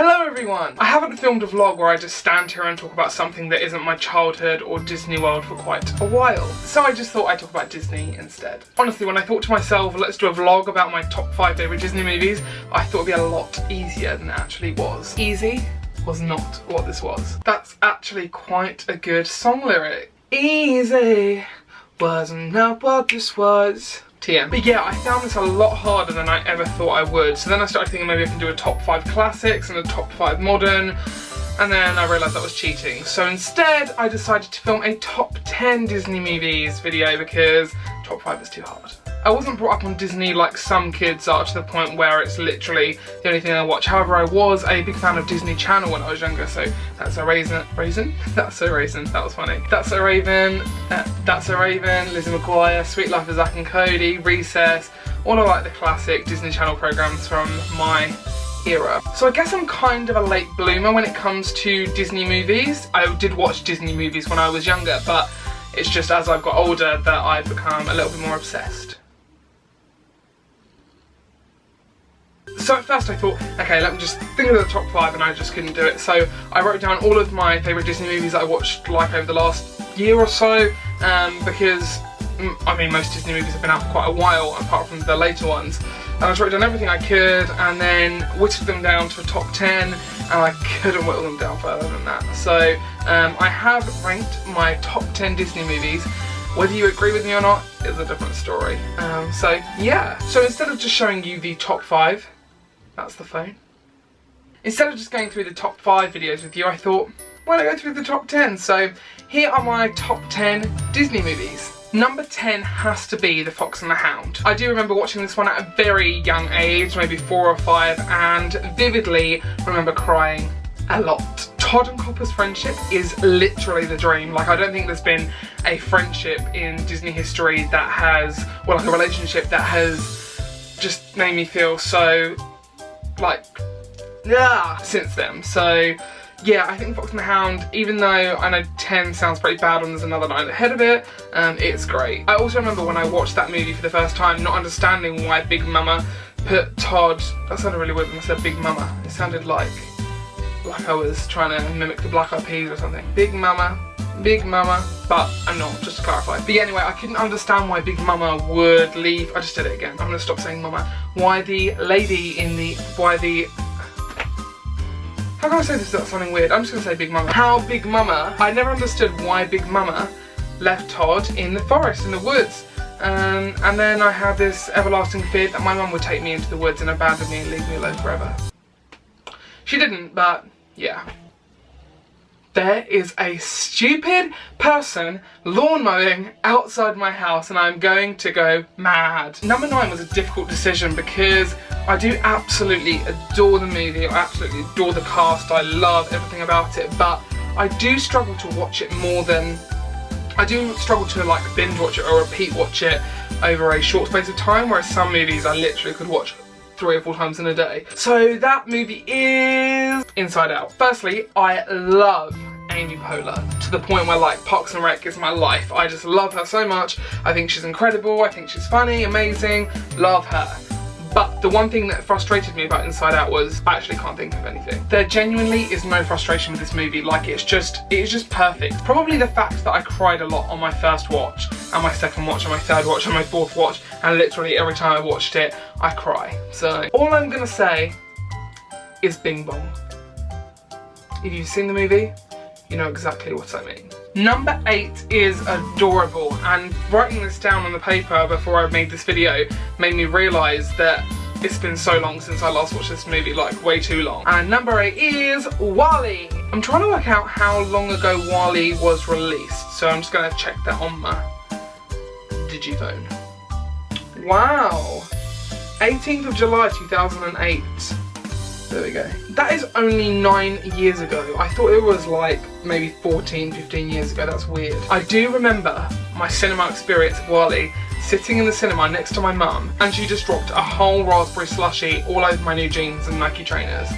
Hello everyone! I haven't filmed a vlog where I just stand here and talk about something that isn't my childhood or Disney World for quite a while. So I just thought I'd talk about Disney instead. Honestly, when I thought to myself, let's do a vlog about my top 5 favourite Disney movies, I thought it'd be a lot easier than it actually was. Easy was not what this was. That's actually quite a good song lyric. Easy wasn't not what this was. TM. But yeah, I found this a lot harder than I ever thought I would. So then I started thinking maybe I can do a top 5 classics and a top 5 modern, and then I realised that was cheating. So instead, I decided to film a top 10 Disney movies video because top 5 is too hard. I wasn't brought up on Disney like some kids are, to the point where it's literally the only thing I watch. However, I was a big fan of Disney Channel when I was younger, so That's a Raisin? That's so Raisin, that was funny. That's a Raven, That's a Raven, Lizzie McGuire, Sweet Life of Zack and Cody, Recess, all of like the classic Disney Channel programmes from my era. So I guess I'm kind of a late bloomer when it comes to Disney movies. I did watch Disney movies when I was younger, but it's just as I've got older that I've become a little bit more obsessed. So at first I thought, okay, let me just think of the top 5, and I just couldn't do it. So I wrote down all of my favourite Disney movies that I watched like over the last year or so, because I mean most Disney movies have been out for quite a while apart from the later ones. And I just wrote down everything I could and then whittled them down to a top 10, and I couldn't whittle them down further than that. So I have ranked my top 10 Disney movies. Whether you agree with me or not is a different story. So yeah, so instead of just showing you the top 5, that's the phone. Instead of just going through the top 5 videos with you, I thought, why don't I go through the top 10? So here are my top 10 Disney movies. Number 10 has to be The Fox and the Hound. I do remember watching this one at a very young age, maybe 4 or 5, and vividly remember crying a lot. Todd and Copper's friendship is literally the dream. Like, I don't think there's been a friendship in Disney history that has, or like a relationship that has just made me feel so like, yeah, since then. So yeah, I think Fox and the Hound, even though I know 10 sounds pretty bad and there's another 9 ahead of it, it's great. I also remember when I watched that movie for the first time, not understanding why Big Mama put Todd, that sounded really weird when I said Big Mama. It sounded like I was trying to mimic the Black Eyed Peas or something. Big Mama, but I'm not, just to clarify. But yeah, anyway, I couldn't understand why Big Mama would leave, I just did it again, I'm gonna stop saying Mama. Why the lady in the, how can I say this without sounding weird? I'm just gonna say Big Mama. How Big Mama, I never understood why Big Mama left Todd in the forest, in the woods. And then I had this everlasting fear that my mum would take me into the woods and abandon me and leave me alone forever. She didn't, but yeah. There is a stupid person lawn mowing outside my house and I'm going to go mad. Number 9 was a difficult decision because I do absolutely adore the movie, I absolutely adore the cast, I love everything about it, but I do struggle to watch it more than, I do struggle to like binge watch it or repeat watch it over a short space of time, whereas some movies I literally could watch 3 or 4 times in a day. So that movie is Inside Out. Firstly, I love Amy Poehler to the point where like Parks and Rec is my life. I just love her so much. I think she's incredible, I think she's funny, amazing, love her. But the one thing that frustrated me about Inside Out was I actually can't think of anything. There genuinely is no frustration with this movie. Like it's just perfect. Probably the fact that I cried a lot on my first watch and my second watch and my third watch and my fourth watch, and literally every time I watched it I cry. So all I'm gonna say is Bing Bong. If you've seen the movie, you know exactly what I mean. Number 8 is adorable, and writing this down on the paper before I made this video made me realise that it's been so long since I last watched this movie, like way too long. And number 8 is WALL-E. I'm trying to work out how long ago WALL-E was released, so I'm just going to check that on my digiphone. Wow, 18th of July 2008. There we go. That is only 9 years ago. I thought it was like maybe 14, 15 years ago. That's weird. I do remember my cinema experience of WALL-E, sitting in the cinema next to my mum, and she just dropped a whole raspberry slushie all over my new jeans and Nike trainers.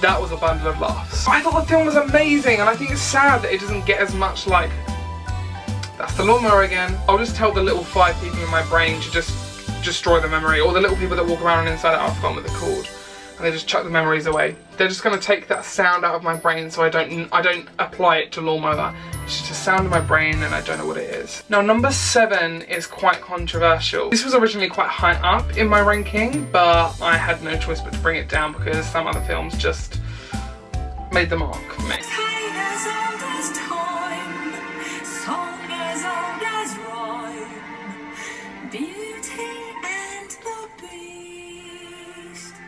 That was a bundle of laughs. I thought the film was amazing, and I think it's sad that it doesn't get as much like, that's the lawnmower again. I'll just tell the little 5 people in my brain to just destroy the memory, or the little people that walk around inside out, I've forgotten what they're called. and they just chuck the memories away. They're just going to take that sound out of my brain, so I don't apply it to Lawnmower. It's just a sound in my brain and I don't know what it is. Now number 7 is quite controversial. This was originally quite high up in my ranking, but I had no choice but to bring it down because some other films just made the mark for me.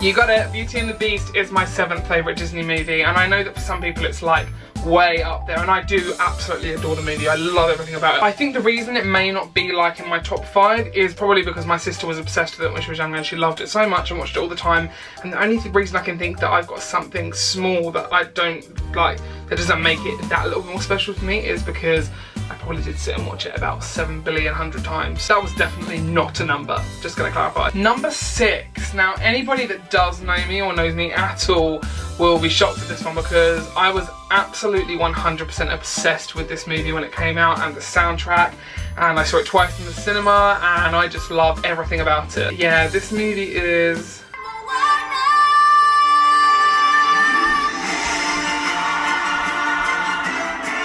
You got it, Beauty and the Beast is my 7th favourite Disney movie, and I know that for some people it's like way up there, and I do absolutely adore the movie. I love everything about it. I think the reason it may not be like in my top 5 is probably because my sister was obsessed with it when she was younger and she loved it so much and watched it all the time, and the only reason I can think that I've got something small that I don't like, that doesn't make it that little bit more special for me, is because I probably did sit and watch it about 7,000,000,000 times. That was definitely not a number, just gonna clarify. Number 6, now anybody that does know me or knows me at all will be shocked at this one because I was absolutely 100% obsessed with this movie when it came out and the soundtrack, and I saw it twice in the cinema and I just love everything about it. Yeah, this movie is...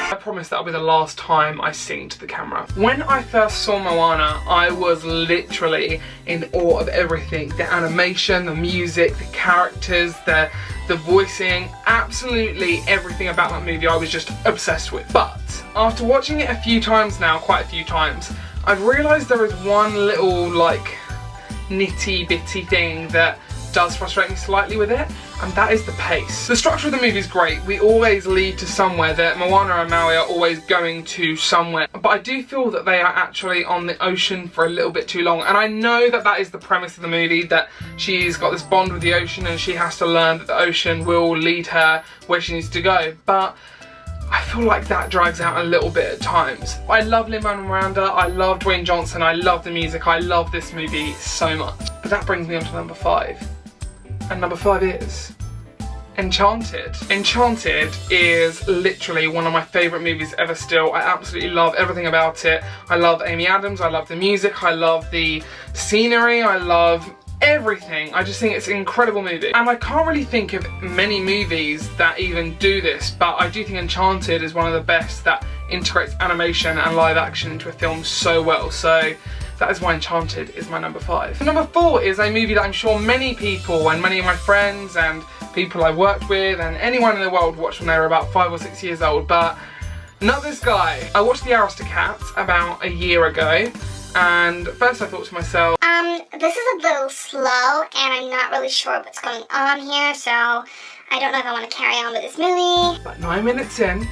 I promise that'll be the last time I sing to the camera. When I first saw Moana, I was literally in awe of everything. The animation, the music, the characters, the voicing, absolutely everything about that movie I was just obsessed with. But after watching it a few times now, quite a few times, I've realised there is one little like nitty bitty thing that does frustrate me slightly with it, and that is the pace. The structure of the movie is great. We always lead to somewhere, that Moana and Maui are always going to somewhere, but I do feel that they are actually on the ocean for a little bit too long, and I know that that is the premise of the movie, that she's got this bond with the ocean and she has to learn that the ocean will lead her where she needs to go, but I feel like that drags out a little bit at times. I love Lin-Manuel Miranda, I love Dwayne Johnson, I love the music, I love this movie so much. But that brings me on to number 5. And number 5 is Enchanted. Enchanted is literally one of my favourite movies ever still. I absolutely love everything about it. I love Amy Adams, I love the music, I love the scenery, I love everything. I just think it's an incredible movie. And I can't really think of many movies that even do this, but I do think Enchanted is one of the best that integrates animation and live action into a film so well. So that is why Enchanted is my number 5. Number 4 is a movie that I'm sure many people and many of my friends and people I worked with and anyone in the world watched when they were about 5 or 6 years old, but not this guy. I watched the ARISTOCATS about a year ago, and at first I thought to myself, this is a little slow and I'm not really sure what's going on here, so I don't know if I want to carry on with this movie. But 9 minutes in,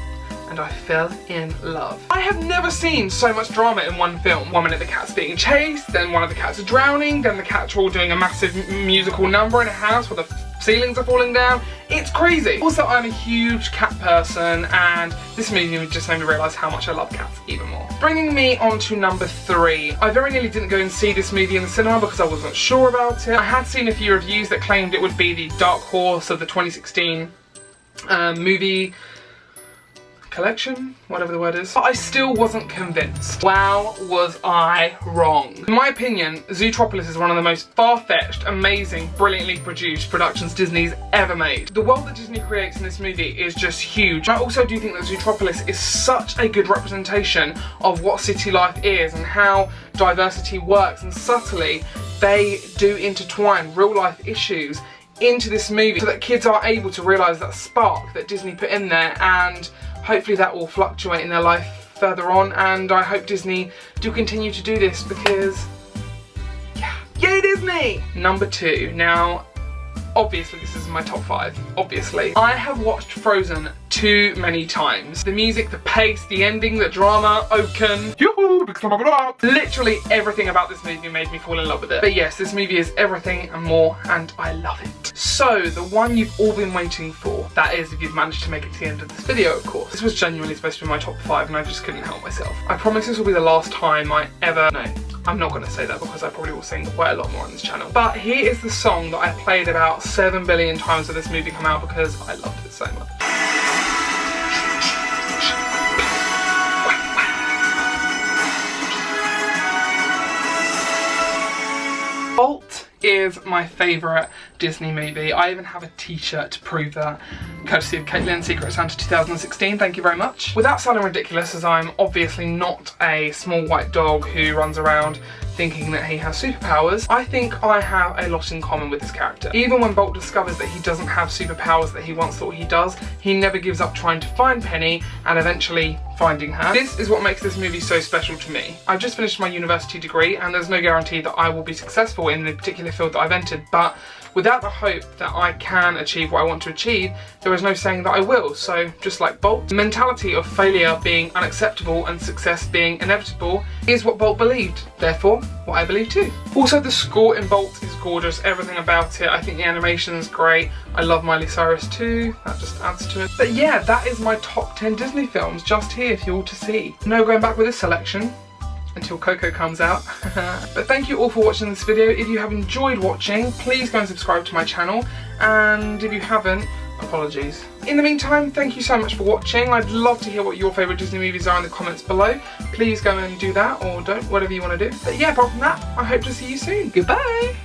and I fell in love. I have never seen so much drama in one film. 1 minute the cat's being chased, then one of the cats are drowning, then the cats are all doing a massive musical number in a house where the ceilings are falling down. It's crazy. Also, I'm a huge cat person, and this movie just made me realise how much I love cats even more. Bringing me on to number 3. I very nearly didn't go and see this movie in the cinema because I wasn't sure about it. I had seen a few reviews that claimed it would be the dark horse of the 2016 movie collection, whatever the word is, but I still wasn't convinced. Wow, was I wrong. In my opinion, Zootropolis is one of the most far-fetched, amazing, brilliantly produced productions Disney's ever made. The world that Disney creates in this movie is just huge. I also do think that Zootropolis is such a good representation of what city life is and how diversity works, and subtly they do intertwine real life issues into this movie so that kids are able to realise that spark that Disney put in there, and hopefully that will fluctuate in their life further on, and I hope Disney do continue to do this because, yeah. Yay Disney! Number 2. Now, obviously this is my top 5, obviously. I have watched Frozen too many times. The music, the pace, the ending, the drama, Oaken, yoo-hoo, big slam of it. Literally everything about this movie made me fall in love with it. But yes, this movie is everything and more, and I love it. So, the one you've all been waiting for, that is if you've managed to make it to the end of this video, of course. This was genuinely supposed to be my top 5 and I just couldn't help myself. I promise this will be the last time I ever, no, I'm not going to say that because I probably will sing quite a lot more on this channel. But here is the song that I played about 7 billion times when this movie came out because I loved it so much. Bolt is my favourite Disney movie. I even have a t-shirt to prove that, courtesy of Caitlin, Secret Santa 2016, thank you very much. Without sounding ridiculous, as I'm obviously not a small white dog who runs around thinking that he has superpowers, I think I have a lot in common with this character. Even when Bolt discovers that he doesn't have superpowers that he once thought he does, he never gives up trying to find Penny and eventually finding her. This is what makes this movie so special to me. I've just finished my university degree and there's no guarantee that I will be successful in the particular field that I've entered, but without the hope that I can achieve what I want to achieve, there is no saying that I will. So just like Bolt, the mentality of failure being unacceptable and success being inevitable is what Bolt believed, therefore what I believe too. Also, the score in Bolt is gorgeous, everything about it. I think the animation is great. I love Miley Cyrus too, that just adds to it. But yeah, that is my top 10 Disney films just here for you all to see. No going back with this selection until Coco comes out. But thank you all for watching this video. If you have enjoyed watching, please go and subscribe to my channel, and if you haven't, apologies. In the meantime, thank you so much for watching. I'd love to hear what your favourite Disney movies are in the comments below. Please go and do that, or don't, whatever you want to do. But yeah, apart from that, I hope to see you soon. Goodbye!